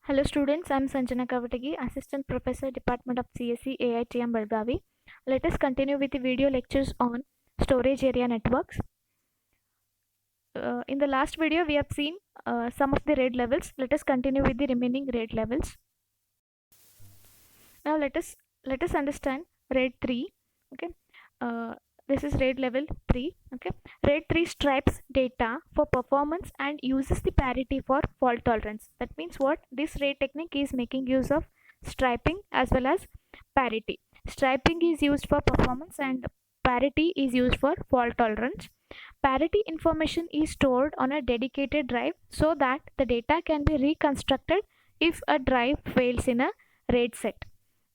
Hello students, I am Sanjana Kavatagi, Assistant Professor, Department of CSE, AITM Belgavi. Let us continue with the video lectures on storage area networks. In the last video, we have seen some of the RAID levels. Let us continue with the remaining RAID levels. Now let us understand RAID 3. Okay, uh, this is RAID level 3. Okay, RAID 3 stripes data for performance and uses the parity for fault tolerance. That means what? This RAID technique is making use of striping as well as parity. Striping is used for performance and parity is used for fault tolerance. Parity information is stored on a dedicated drive so that the data can be reconstructed if a drive fails in a RAID set.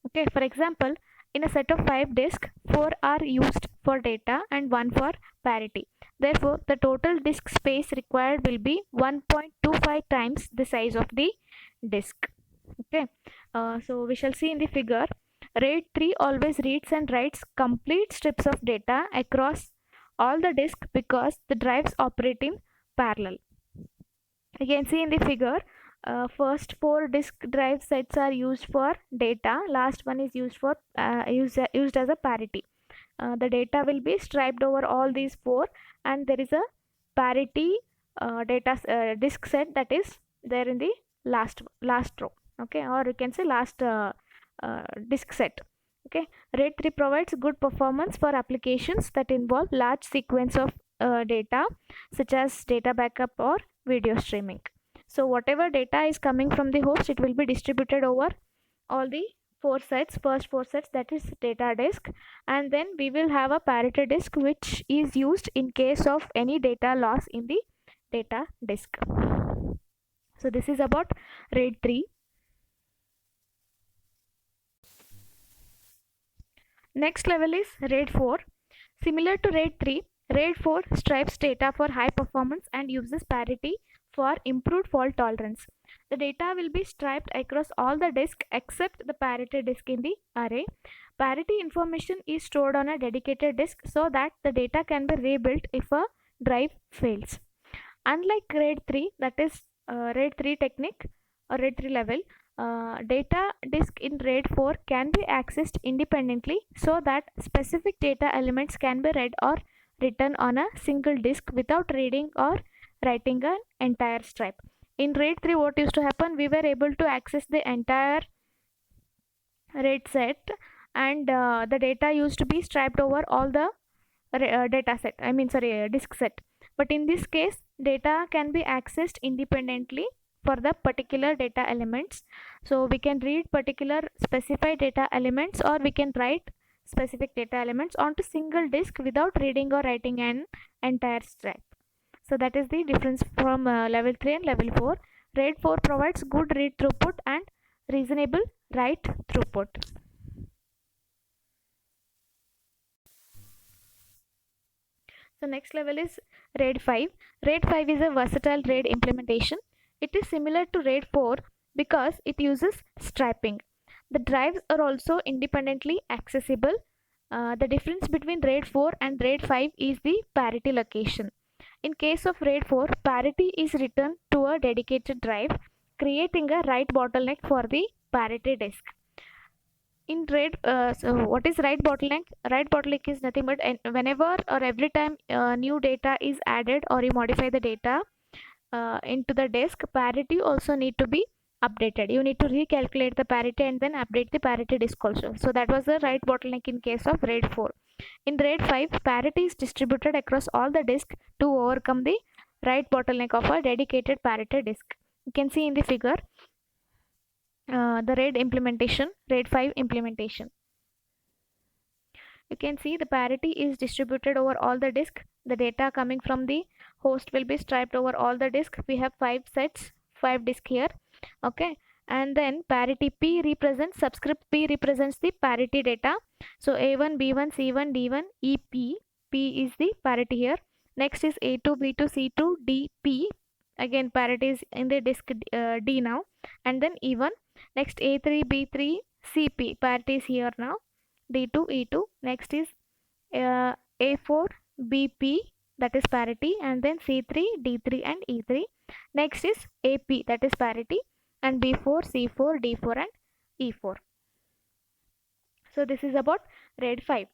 Okay, for example, in a set of 5 disks, 4 are used for data and 1 for parity. Therefore, the total disk space required will be 1.25 times the size of the disk. Okay, so we shall see in the figure. RAID 3 always reads and writes complete strips of data across all the disk because the drives operate in parallel. You can see in the figure, first 4 disk drive sets are used for data, last one is used for used as a parity. The data will be striped over all these 4 and there is a parity data disk set that is there in the last row. Okay, or you can say last disk set. Okay, RAID 3 provides good performance for applications that involve large sequence of data such as data backup or video streaming. So whatever data is coming from the host, it will be distributed over all the 4 sets, first 4 sets, that is data disk, and then we will have a parity disk which is used in case of any data loss in the data disk. So this is about RAID 3. Next level is RAID 4. Similar to RAID 3, RAID 4 stripes data for high performance and uses parity for improved fault tolerance. The data will be striped across all the disks except the parity disk in the array. Parity information is stored on a dedicated disk so that the data can be rebuilt if a drive fails. Unlike RAID 3, that is RAID 3 technique or RAID 3 level, data disk in RAID 4 can be accessed independently so that specific data elements can be read or written on a single disk without reading or writing an entire stripe. In RAID 3, what used to happen? We were able to access the entire RAID set and the data used to be striped over all the data set, disk set. But in this case, data can be accessed independently for the particular data elements. So we can read particular specified data elements or we can write specific data elements onto single disk without reading or writing an entire stripe. So that is the difference from level 3 and level 4. RAID 4 provides good read throughput and reasonable write throughput. So next level is RAID 5. RAID 5 is a versatile RAID implementation. It is similar to RAID 4 because it uses striping. The drives are also independently accessible. The difference between RAID 4 and RAID 5 is the parity location. In case of RAID 4, parity is written to a dedicated drive, creating a write bottleneck for the parity disk. In RAID, so what is write bottleneck? Write bottleneck is nothing but whenever or every time new data is added or you modify the data into the disk, parity also need to be updated. You need to recalculate the parity and then update the parity disk also. So that was the write bottleneck in case of RAID 4. In RAID 5, parity is distributed across all the disk to overcome the write bottleneck of a dedicated parity disk. You can see in the figure the RAID 5 implementation. You can see the parity is distributed over all the disk. The data coming from the host will be striped over all the disk. We have 5 sets, 5 disk here. Okay, and then parity P represents, subscript P represents the parity data. So A1, B1, C1, D1, EP. P is the parity here. Next is A2, B2, C2, DP. Again parity is in the disk D now. And then E1. Next A3, B3, CP. Parity is here now. D2, E2. Next is A4, BP, that is parity, and then C3, D3 and E3. Next is AP, that is parity. and B4, C4, D4 and E4. So this is about RAID 5.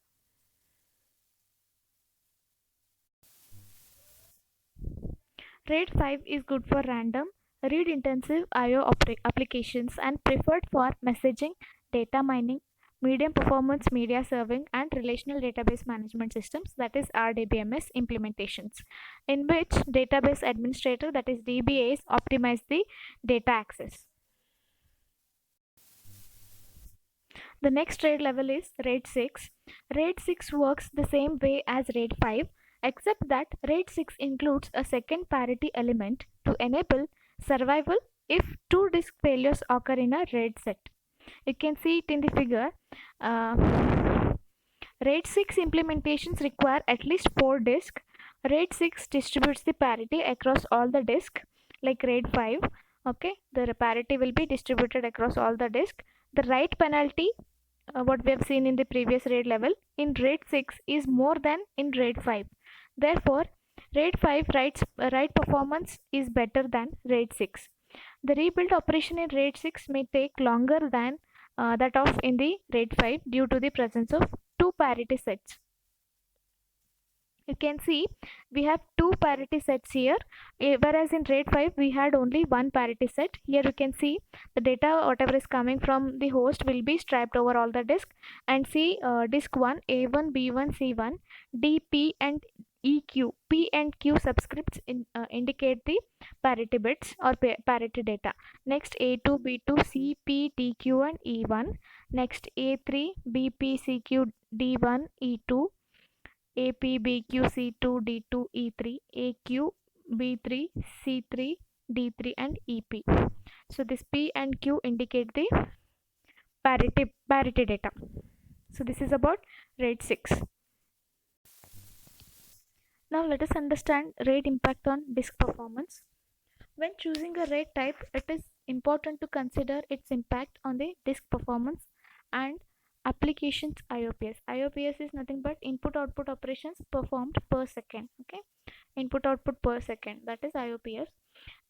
RAID 5 is good for random, read intensive IO applications and preferred for messaging, data mining, medium performance media serving, and relational database management systems, that is RDBMS implementations, in which database administrator, that is DBAs, optimize the data access. The next RAID level is RAID 6. RAID 6 works the same way as RAID 5, except that RAID 6 includes a second parity element to enable survival if two disk failures occur in a RAID set. You can see it in the figure. RAID 6 implementations require at least 4 disks. RAID 6 distributes the parity across all the disks, like RAID 5. Okay, the parity will be distributed across all the disks. The write penalty, what we have seen in the previous RAID level, in RAID 6 is more than in RAID 5. Therefore, RAID 5 write performance is better than RAID 6. The rebuild operation in RAID 6 may take longer than that of in the RAID 5 due to the presence of two parity sets. You can see we have two parity sets here, whereas in RAID 5 we had only one parity set. Here you can see the data whatever is coming from the host will be striped over all the disk, and see disk 1, A1, B1, C1, D, P and EQ. P and Q subscripts indicate the parity bits or parity data. Next A2, B2, C, P, TQ and E1. Next A3, BP, CQ, D1, E2, AP, BQ, C2, D2, E3, AQ, B3, C3, D3 and EP. So this P and Q indicate the parity data. So this is about RAID 6. Now let us understand RAID impact on disk performance. When choosing a RAID type, it is important to consider its impact on the disk performance and applications IOPS. IOPS is nothing but input output operations performed per second. Okay, input output per second, that is IOPS.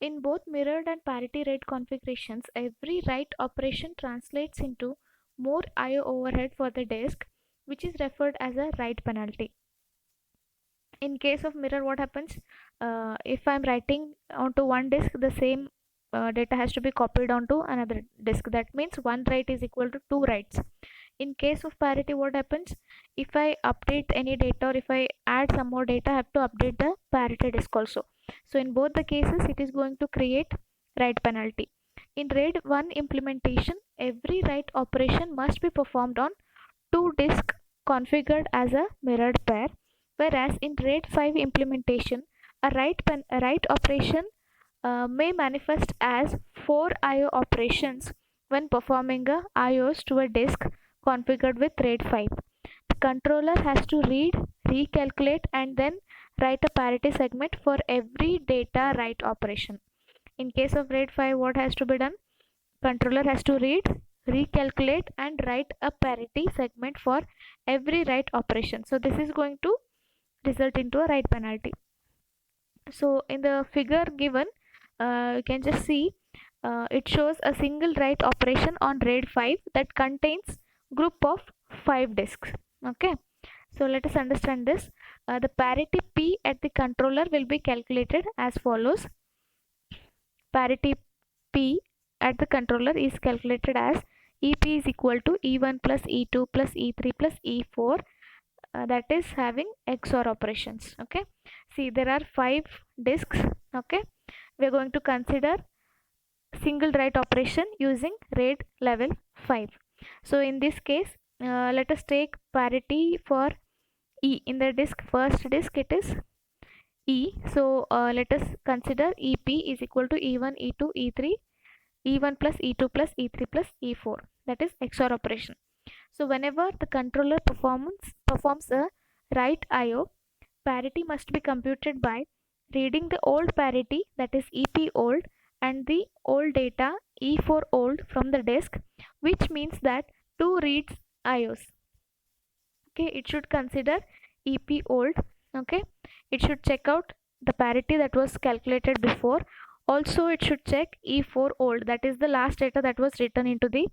In both mirrored and parity RAID configurations, every write operation translates into more IO overhead for the disk, which is referred as a write penalty. In case of mirror, what happens, if I'm writing onto one disk, the same data has to be copied onto another disk. That means one write is equal to two writes. In case of parity, what happens, if I update any data or if I add some more data, I have to update the parity disk also. So in both the cases it is going to create write penalty. In RAID 1 implementation, every write operation must be performed on two disks configured as a mirrored pair, whereas in RAID 5 implementation, a write operation may manifest as 4 IO operations when performing a IOs to a disk configured with RAID 5. The controller has to read, recalculate, and then write a parity segment for every data write operation. In case of RAID 5, what has to be done? Controller has to read, recalculate, and write a parity segment for every write operation. So this is going to result into a write penalty. So in the figure given, you can just see it shows a single write operation on RAID 5 that contains group of 5 disks. Okay, so let us understand this. The parity P at the controller will be calculated as follows. Parity P at the controller is calculated as EP is equal to E1 plus E2 plus E3 plus E4, that is having XOR operations. Okay, see there are 5 disks. Okay, we are going to consider single write operation using RAID level 5. So in this case, let us take parity for E. In the disk, first disk it is E. So let us consider EP is equal to E1, E2, E3, E1 plus E2 plus E3 plus E4, that is XOR operation. So whenever the controller performs a write IO, parity must be computed by reading the old parity, that is EP old, and the old data E4 old from the disk, which means that two reads IOs. Okay, it should consider EP old. Okay, it should check out the parity that was calculated before Also, it should check E4 old, that is the last data that was written into the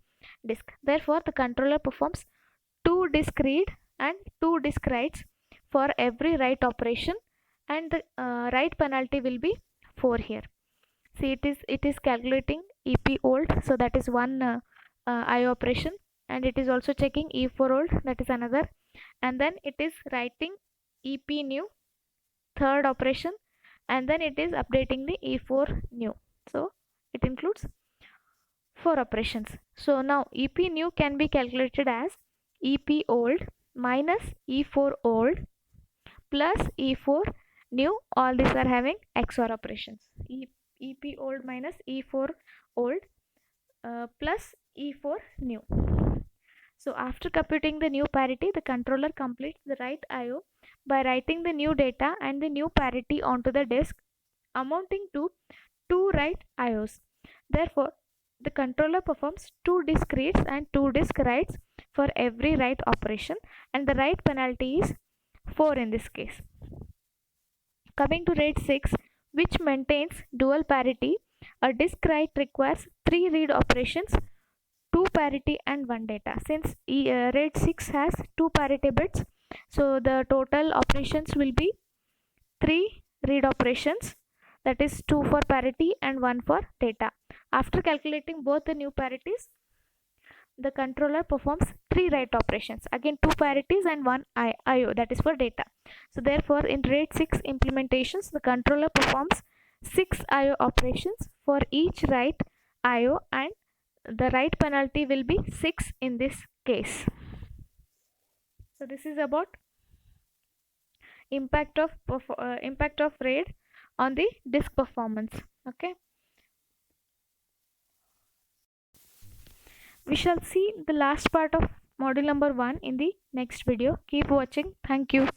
disk. Therefore, the controller performs two disk read and two disk writes for every write operation, and the write penalty will be 4 here. See, it is calculating EP old, so that is one I operation, and it is also checking E4 old, that is another, and then it is writing EP new, third operation, and then it is updating the E4 new. So it includes four operations. So now EP new can be calculated as EP old minus E4 old plus E4 new. All these are having XOR operations. EP old minus E4 old plus E4 new. So after computing the new parity, the controller completes the write IO by writing the new data and the new parity onto the disk, amounting to two write IOs. Therefore, the controller performs two disk reads and two disk writes for every write operation, and the write penalty is 4 in this case. Coming to RAID 6, which maintains dual parity, a disk write requires 3 read operations, 2 parity and 1 data. Since RAID 6 has 2 parity bits, so the total operations will be 3 read operations, that is 2 for parity and 1 for data. After calculating both the new parities, the controller performs 3 write operations, again 2 parities and 1 IO, that is for data. So therefore, in RAID 6 implementations, the controller performs 6 IO operations for each write IO, and the write penalty will be 6 in this case. So this is about impact of RAID on the disk performance. Okay, we shall see the last part of module number 1 in the next video. Keep watching. Thank you.